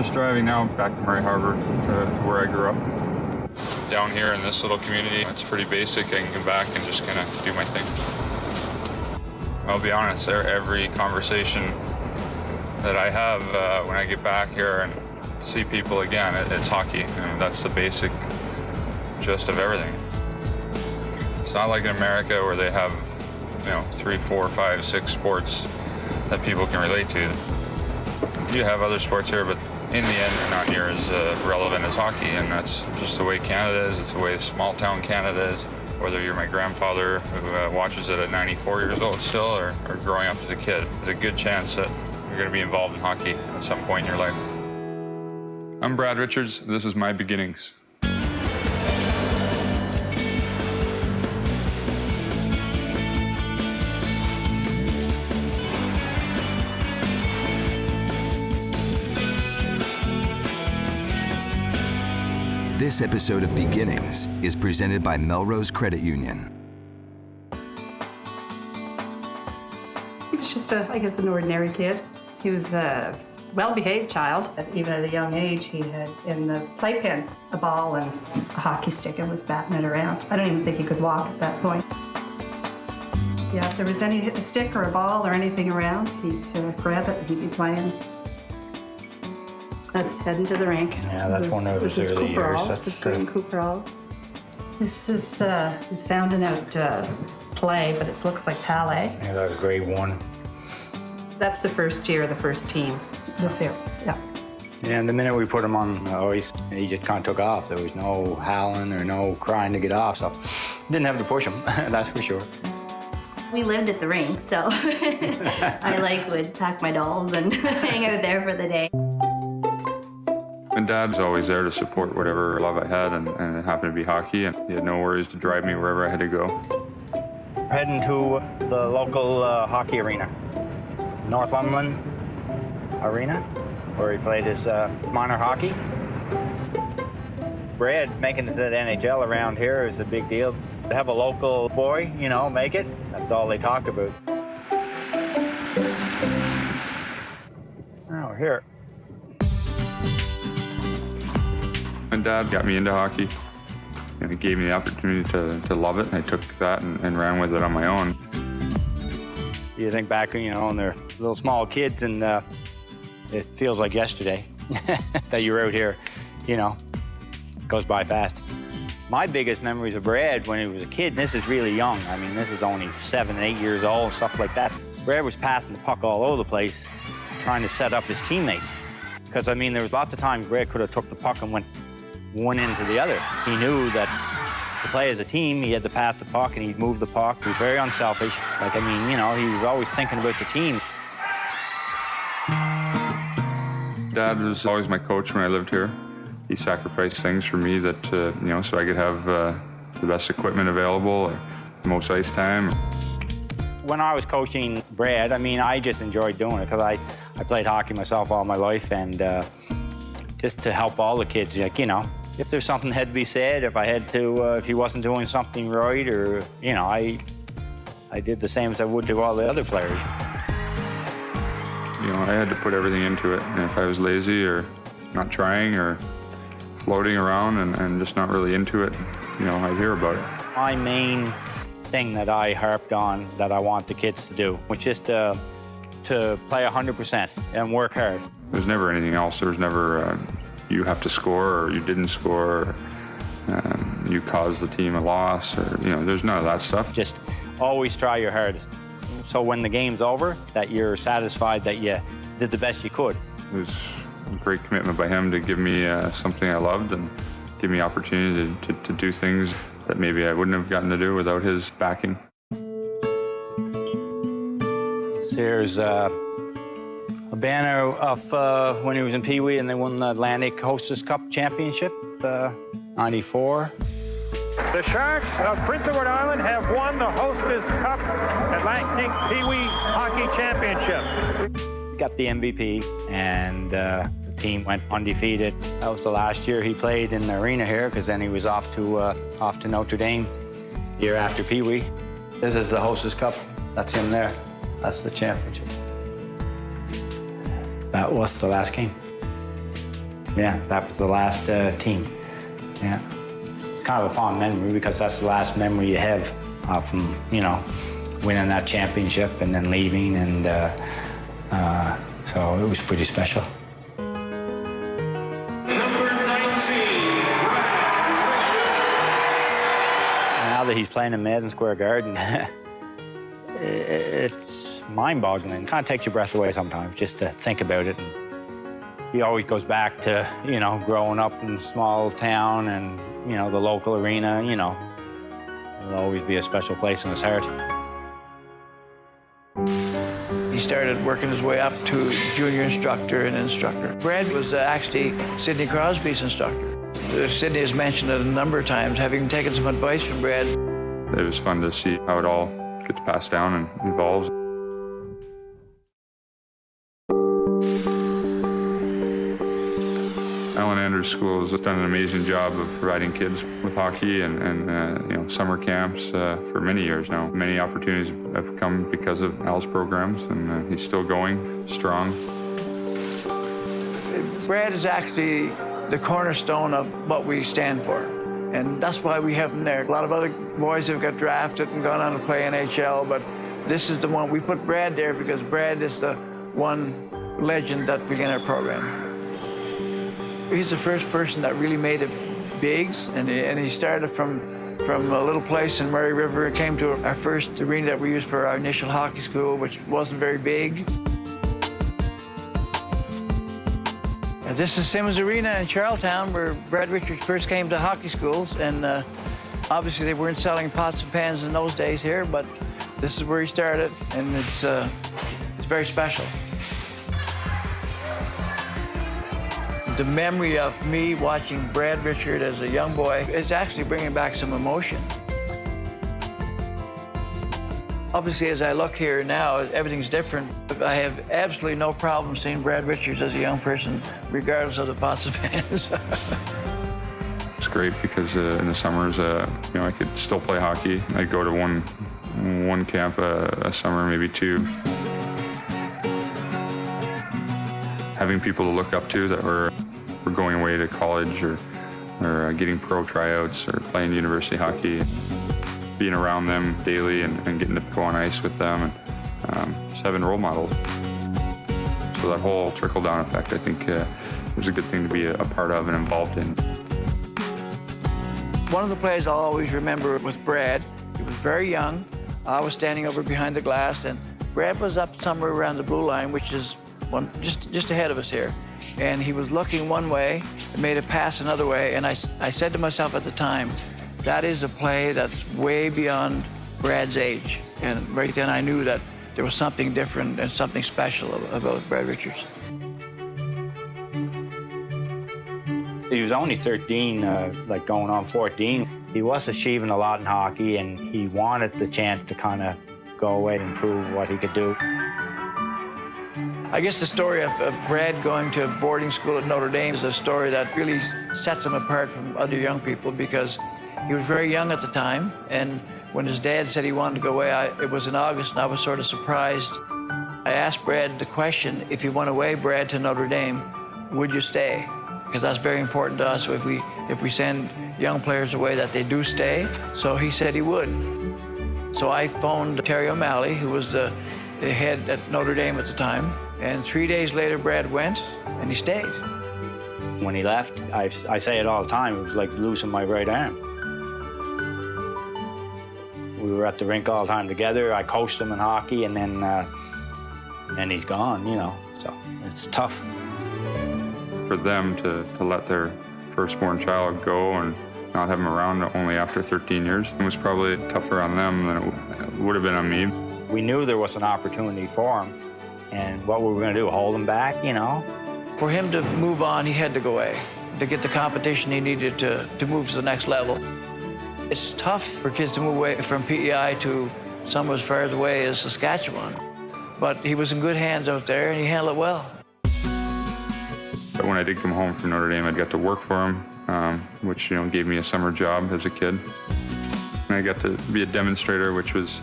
just driving now back to Murray Harbor to where I grew up. Down here in this little community, it's pretty basic. I can come back and just kind of do my thing. I'll be honest, every conversation that I have when I get back here and see people again, it's hockey. And that's the basic gist of everything. It's not like in America where they have, 3, 4, 5, 6 sports that people can relate to. You have other sports here, but in the end, they're not near as relevant as hockey, and that's just the way Canada is. It's the way small town Canada is. Whether you're my grandfather who watches it at 94 years old still, or growing up as a kid, there's a good chance that you're going to be involved in hockey at some point in your life. I'm Brad Richards. This is My Beginnings. This episode of Beginnings is presented by Melrose Credit Union. He was just, an ordinary kid. He was a well-behaved child. Even at a young age, he had in the playpen a ball and a hockey stick and was batting it around. I don't even think he could walk at that point. Yeah, if there was a stick or a ball or anything around, he'd grab it and he'd be playing. That's heading to the rink. Yeah, that's one of those early years. That's green Cooperalls. This is sounding out play, but it looks like Palais. Yeah, that was grade 1. That's the first year of the first team. Was there? Yeah. Yeah, and the minute we put him on the ice, he just kind of took off. There was no howling or no crying to get off, so didn't have to push him. That's for sure. We lived at the rink, so I would pack my dolls and hang out there for the day. And Dad was always there to support whatever love I had, and it happened to be hockey, and he had no worries to drive me wherever I had to go. Heading to the local hockey arena, Northumberland Arena, where he played his minor hockey. Brad making it to the NHL around here is a big deal. To have a local boy, make it, that's all they talk about. Now we're here. And Dad got me into hockey, and it gave me the opportunity to love it, and I took that and ran with it on my own. You think back, when they're little small kids, and it feels like yesterday that you were out here, it goes by fast. My biggest memories of Brad when he was a kid, and this is really young, this is only 7, 8 years old, stuff like that. Brad was passing the puck all over the place, trying to set up his teammates. Because, there was lots of times Brad could have took the puck and went one into the other. He knew that to play as a team, he had to pass the puck and he'd move the puck. He was very unselfish. He was always thinking about the team. Dad was always my coach when I lived here. He sacrificed things for me that, so I could have the best equipment available, or the most ice time. When I was coaching Brad, I just enjoyed doing it because I played hockey myself all my life, and just to help all the kids, if there's something had to be said, if I had to, if he wasn't doing something right, or, I did the same as I would to all the other players. I had to put everything into it, and if I was lazy or not trying or floating around and just not really into it, I'd hear about it. My main thing that I harped on that I want the kids to do was just to play 100% and work hard. There's never anything else. There was never you have to score or you didn't score, or you caused the team a loss, or there's none of that stuff. Just always try your hardest. So when the game's over, that you're satisfied that you did the best you could. It was a great commitment by him to give me something I loved and give me opportunity to do things that maybe I wouldn't have gotten to do without his backing. There's a banner of when he was in Pee Wee and they won the Atlantic Hostess Cup Championship, 94. The Sharks of Prince Edward Island have won the Hostess Cup Atlantic Pee Wee Hockey Championship. Got the MVP, and the team went undefeated. That was the last year he played in the arena here, because then he was off to Notre Dame the year after Pee Wee. This is the Hostess Cup. That's him there. That's the championship. That was the last game. Yeah, that was the last team. Yeah. It's kind of a fond memory because that's the last memory you have from, winning that championship and then leaving, and so it was pretty special. Number 19, Now that he's playing in Madison Square Garden, it's mind-boggling. It kind of takes your breath away sometimes just to think about it. He always goes back to, growing up in a small town and, the local arena, it'll always be a special place in his heart. He started working his way up to junior instructor and instructor. Brad was actually Sidney Crosby's instructor. Sidney has mentioned it a number of times, having taken some advice from Brad. It was fun to see how it all gets passed down and evolves. Allen Andrews School has done an amazing job of providing kids with hockey and summer camps for many years now. Many opportunities have come because of Al's programs, and he's still going strong. Brad is actually the cornerstone of what we stand for, and that's why we have him there. A lot of other boys have got drafted and gone on to play NHL, but this is the one. We put Brad there because Brad is the one legend that began our program. He's the first person that really made it bigs, and he started from a little place in Murray River. It came to our first arena that we used for our initial hockey school, which wasn't very big. And this is Simmons Arena in Charlottetown, where Brad Richards first came to hockey schools, and obviously they weren't selling pots and pans in those days here, but this is where he started, and it's very special. The memory of me watching Brad Richard as a young boy is actually bringing back some emotion. Obviously, as I look here now, everything's different. I have absolutely no problem seeing Brad Richards as a young person, regardless of the pots and pans. It's great because in the summers, I could still play hockey. I'd go to one camp a summer, maybe two. Having people to look up to that were going away to college or getting pro tryouts or playing university hockey, being around them daily and getting to go on ice with them, and just having role models. So that whole trickle-down effect, I think, was a good thing to be a part of and involved in. One of the plays I'll always remember with Brad, he was very young. I was standing over behind the glass, and Brad was up somewhere around the blue line, which is just ahead of us here. And he was looking one way and made a pass another way. And I said to myself at the time, that is a play that's way beyond Brad's age. And right then I knew that there was something different and something special about Brad Richards. He was only 13, going on 14. He was achieving a lot in hockey, and he wanted the chance to kind of go away and prove what he could do. I guess the story of Brad going to boarding school at Notre Dame is a story that really sets him apart from other young people, because he was very young at the time, and when his dad said he wanted to go away, it was in August, and I was sort of surprised. I asked Brad the question, if you went away, Brad, to Notre Dame, would you stay? Because that's very important to us. So if we send young players away, that they do stay. So he said he would. So I phoned Terry O'Malley, who was the head at Notre Dame at the time. And 3 days later, Brad went, and he stayed. When he left, I say it all the time, it was like losing my right arm. We were at the rink all the time together. I coached him in hockey, and then he's gone, so it's tough. For them to let their firstborn child go and not have him around only after 13 years, it was probably tougher on them than it would have been on me. We knew there was an opportunity for him, and what were we going to do, hold him back, For him to move on, he had to go away. To get the competition he needed to move to the next level. It's tough for kids to move away from PEI to somewhere as far away as Saskatchewan. But he was in good hands out there, and he handled it well. But when I did come home from Notre Dame, I got to work for him, which gave me a summer job as a kid. And I got to be a demonstrator, which was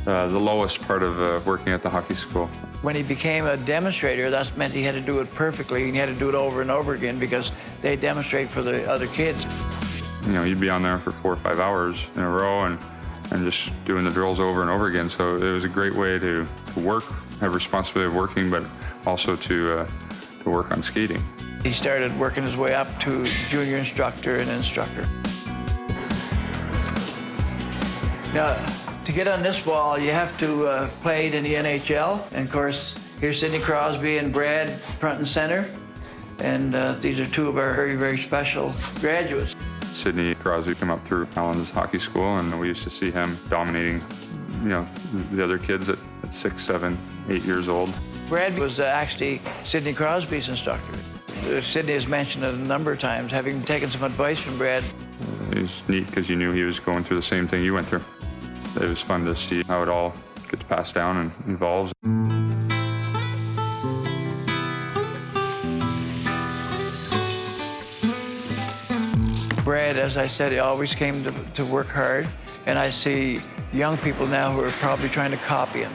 the lowest part of working at the hockey school. When he became a demonstrator, that meant he had to do it perfectly, and he had to do it over and over again because they demonstrate for the other kids. You know, you'd be on there for 4 or 5 hours in a row and just doing the drills over and over again. So it was a great way to work, have responsibility of working, but also to work on skating. He started working his way up to junior instructor and instructor. Now, to get on this wall, you have to play in the NHL. And of course, here's Sidney Crosby and Brad front and center. And these are two of our very, very special graduates. Sidney Crosby came up through Allen's hockey school, and we used to see him dominating, you know, the other kids at 6, 7, 8 years old. Brad was actually Sidney Crosby's instructor. Sidney has mentioned it a number of times, having taken some advice from Brad. It was neat because you knew he was going through the same thing you went through. It was fun to see how it all gets passed down and evolves. Brad, as I said, he always came to work hard, and I see young people now who are probably trying to copy him.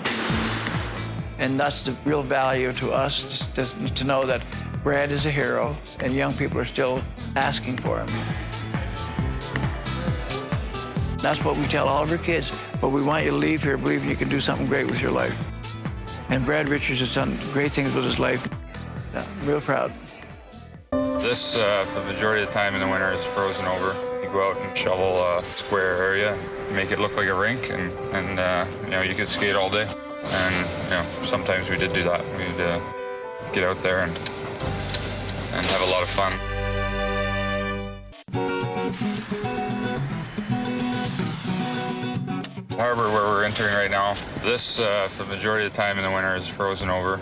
And that's the real value to us, just to know that Brad is a hero, and young people are still asking for him. That's what we tell all of our kids, but we want you to leave here believing you can do something great with your life. And Brad Richards has done great things with his life. I'm real proud. This, for the majority of the time in the winter, is frozen over. You go out and shovel a square area, make it look like a rink, and you know, you could skate all day. And you know, sometimes we did do that. We'd get out there and have a lot of fun. The harbor where we're entering right now, this, for the majority of the time in the winter, is frozen over.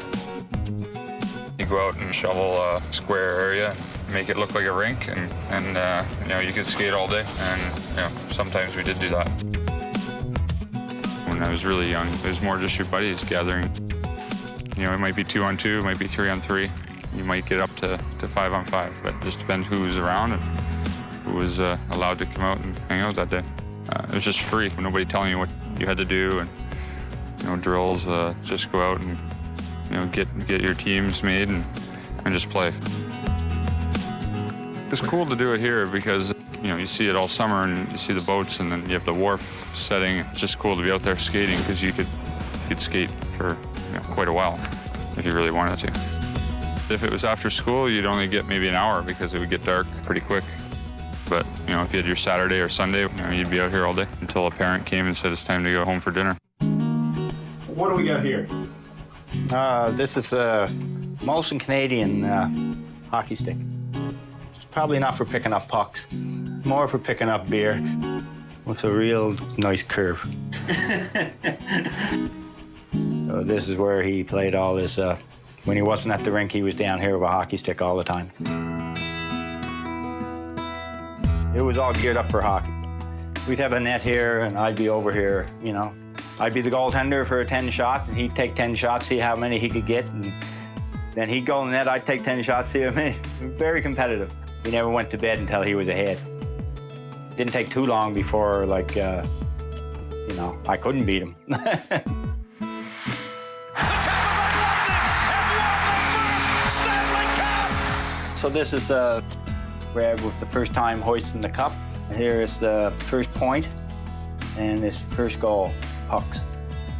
You go out and shovel a square area, make it look like a rink, and you know, you could skate all day. And you know, sometimes we did do that. When I was really young, it was more just your buddies gathering. You know, it might be 2-on-2, it might be 3-on-3. You might get up to 5-on-5, but it just depends who was around and who was allowed to come out and hang out that day. It was just free, nobody telling you what you had to do, and you know, drills. Just go out and you know, get your teams made and just play. It's cool to do it here because you know, you see it all summer and you see the boats, and then you have the wharf setting. It's just cool to be out there skating because you could skate for quite a while if you really wanted to. If it was after school, you'd only get maybe an hour because it would get dark pretty quick. But you know, if you had your Saturday or Sunday, you'd be out here all day until a parent came and said it's time to go home for dinner. What do we got here? This is a Molson Canadian hockey stick. It's probably not for picking up pucks, more for picking up beer with a real nice curve. So this is where he played all his, when he wasn't at the rink, he was down here with a hockey stick all the time. It was all geared up for hockey. We'd have a net here, and I'd be over here, you know. I'd be the goaltender for a 10 shot, and he'd take 10 shots, see how many he could get, and then he'd go in the net, I'd take 10 shots, see how many. Very competitive. He never went to bed until he was ahead. Didn't take too long before, like, you know, I couldn't beat him. So this is Brad with the first time hoisting the cup. Here is the first point and his first goal, pucks.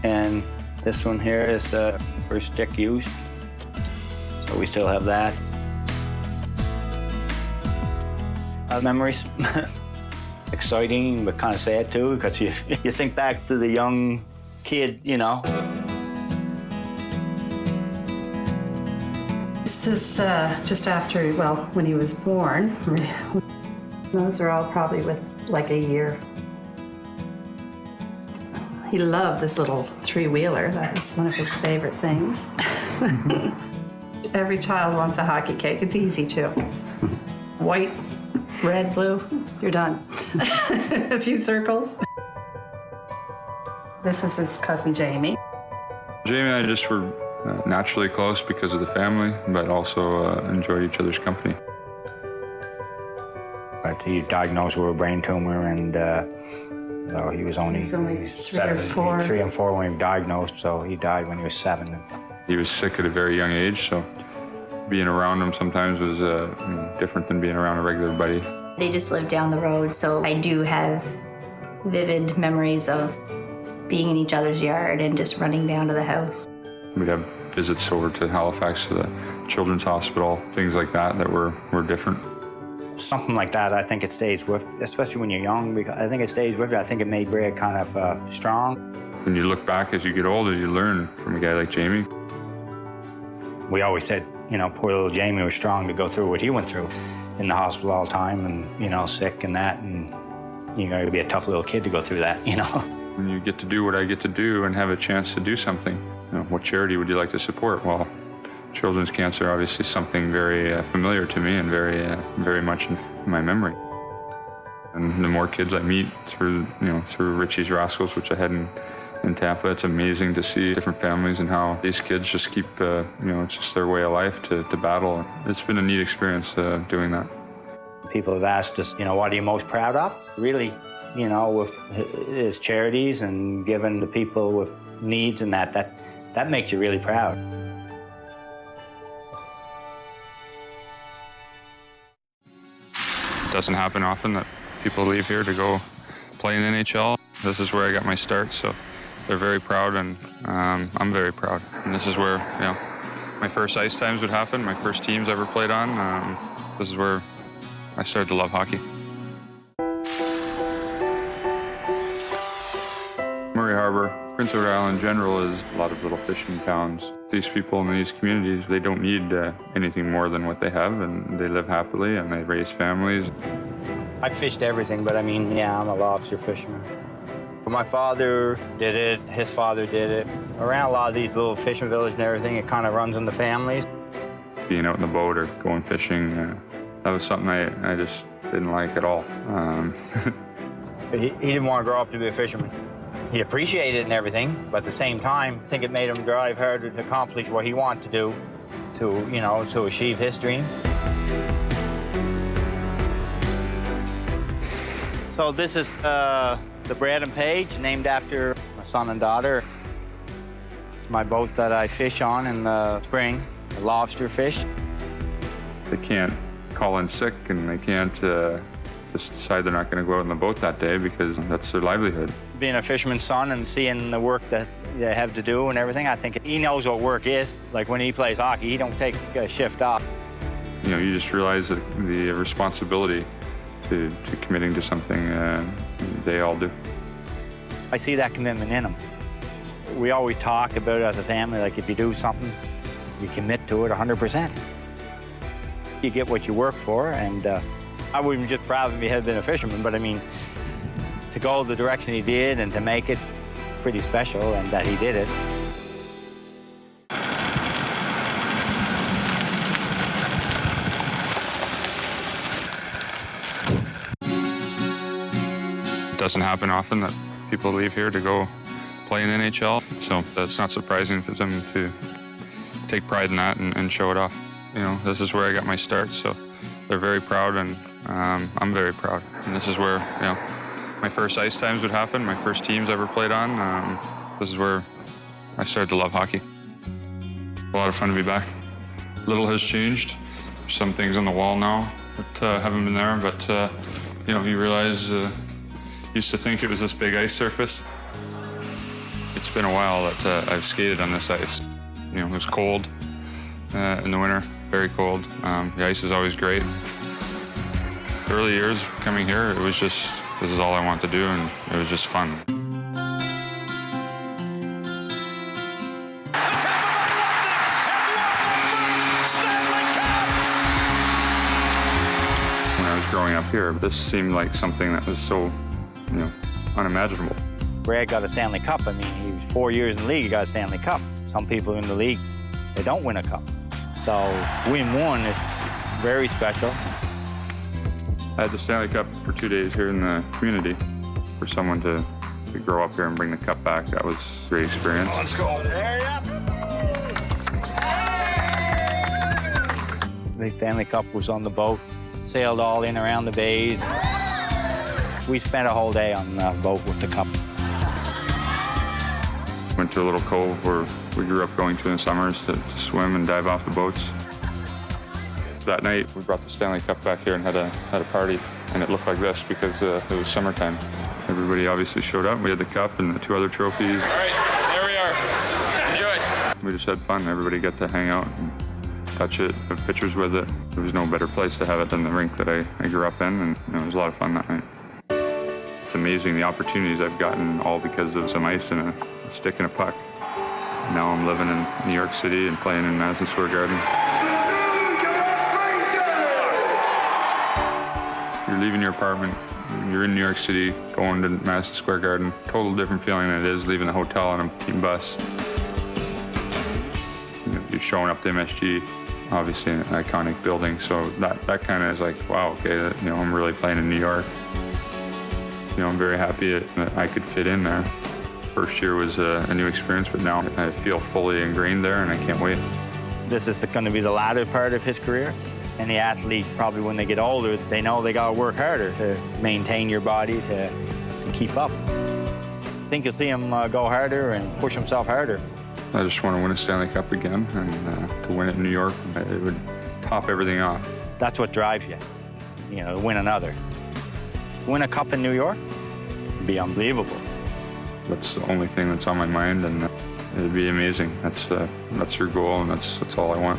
And this one here is the first stick used. So we still have that. Memories. Exciting, but kind of sad too, because you think back to the young kid, you know. This is just after, well, when he was born. Those are all probably with like a year. He loved this little three-wheeler. That was one of his favorite things. Every child wants a hockey cake. It's easy too. White, red, blue, you're done. A few circles. This is his cousin Jamie. Jamie and I just were naturally close because of the family, but also enjoyed each other's company. But he diagnosed with a brain tumor, and So he was only, He's only 3 or 4. 3 and 4 when he was diagnosed, so he died when he was 7. He was sick at a very young age, so being around him sometimes was different than being around a regular buddy. They just live down the road, so I do have vivid memories of being in each other's yard and just running down to the house. We'd have visits over to Halifax to the Children's Hospital, things like that were different. Something like that, I think it stays with, especially when you're young, because I think it stays with you. I think it made Brad kind of strong. When you look back as you get older, you learn from a guy like Jamie. We always said, you know, poor little Jamie was strong to go through what he went through in the hospital all the time and, you know, sick and that. And you got to be a tough little kid to go through that, you know. When you get to do what I get to do and have a chance to do something, you know, what charity would you like to support? Well, children's cancer obviously something very familiar to me and very much in my memory. And the more kids I meet through Richie's Rascals, which I had in Tampa, it's amazing to see different families and how these kids just keep, it's just their way of life to battle. It's been a neat experience doing that. People have asked us, you know, what are you most proud of? Really, you know, with his charities and giving the people with needs and that makes you really proud. It doesn't happen often that people leave here to go play in the NHL. This is where I got my start, so they're very proud, and I'm very proud. And this is where, you know, my first ice times would happen, my first teams I ever played on. This is where I started to love hockey. Murray Harbor, Prince Edward Island in general is a lot of little fishing towns. These people in these communities, they don't need anything more than what they have, and they live happily and they raise families. I fished everything, but I mean, yeah, I'm a lobster fisherman. But my father did it, his father did it. Around a lot of these little fishing villages and everything, it kind of runs in the families. Being out in the boat or going fishing, that was something I just didn't like at all. He didn't want to grow up to be a fisherman. He appreciated it and everything, but at the same time, I think it made him drive harder to accomplish what he wanted to do, to achieve his dream. So this is the Brad and Paige, named after my son and daughter. It's my boat that I fish on in the spring, the lobster fish. They can't call in sick, and they can't just decide they're not going to go out on the boat that day because that's their livelihood. Being a fisherman's son and seeing the work that they have to do and everything, I think he knows what work is. Like when he plays hockey, he don't take a shift off. You know, you just realize that the responsibility to committing to something, they all do. I see that commitment in him. We always talk about it as a family, like if you do something, you commit to it 100%. You get what you work for, and I wouldn't just proud of him if he had been a fisherman, but I mean, to go the direction he did and to make it pretty special, and that he did it. It doesn't happen often that people leave here to go play in the NHL, so that's not surprising for them to take pride in that and show it off. You know, this is where I got my start, so they're very proud, and I'm very proud. And this is where, you know, my first ice times would happen, my first teams I ever played on. This is where I started to love hockey. A lot of fun to be back. Little has changed. Some things on the wall now that haven't been there, but you know, you realize, used to think it was this big ice surface. It's been a while that I've skated on this ice. You know, it was cold in the winter, very cold. The ice is always great. The early years coming here, it was just, this is all I want to do, and it was just fun. When I was growing up here, this seemed like something that was so, you know, unimaginable. Brad got a Stanley Cup. I mean, he was 4 years in the league, he got a Stanley Cup. Some people in the league, they don't win a cup. So win one is very special. I had the Stanley Cup for 2 days here in the community. For someone to grow up here and bring the cup back, that was a great experience. Let's go. The Stanley Cup was on the boat, sailed all in around the bays. We spent a whole day on the boat with the cup. Went to a little cove where we grew up going to in the summers to swim and dive off the boats. That night, we brought the Stanley Cup back here and had a party, and it looked like this because it was summertime. Everybody obviously showed up. We had the cup and the 2 other trophies. All right, there we are. Enjoy. We just had fun. Everybody got to hang out and touch it, have pictures with it. There was no better place to have it than the rink that I grew up in, and it was a lot of fun that night. It's amazing the opportunities I've gotten, all because of some ice and a stick and a puck. Now I'm living in New York City and playing in Madison Square Garden. You're leaving your apartment, you're in New York City, going to Madison Square Garden. Total different feeling than it is leaving the hotel on a team bus. You're showing up to MSG, obviously an iconic building, so that kind of is like, wow, okay, I'm really playing in New York. I'm very happy that I could fit in there. First year was a new experience, but now I feel fully ingrained there, and I can't wait. This is going to be the latter part of his career. Any athlete, probably when they get older, they know they got to work harder to maintain your body, to keep up. I think you'll see him go harder and push himself harder. I just want to win a Stanley Cup again, and to win it in New York, it would top everything off. That's what drives you, to win another. Win a cup in New York would be unbelievable. That's the only thing that's on my mind, and it'd be amazing. That's your goal, and that's all I want.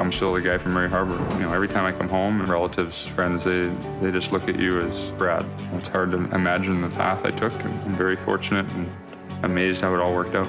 I'm still the guy from Murray Harbor. Every time I come home, relatives, friends, they just look at you as Brad. It's hard to imagine the path I took, and I'm very fortunate and amazed how it all worked out.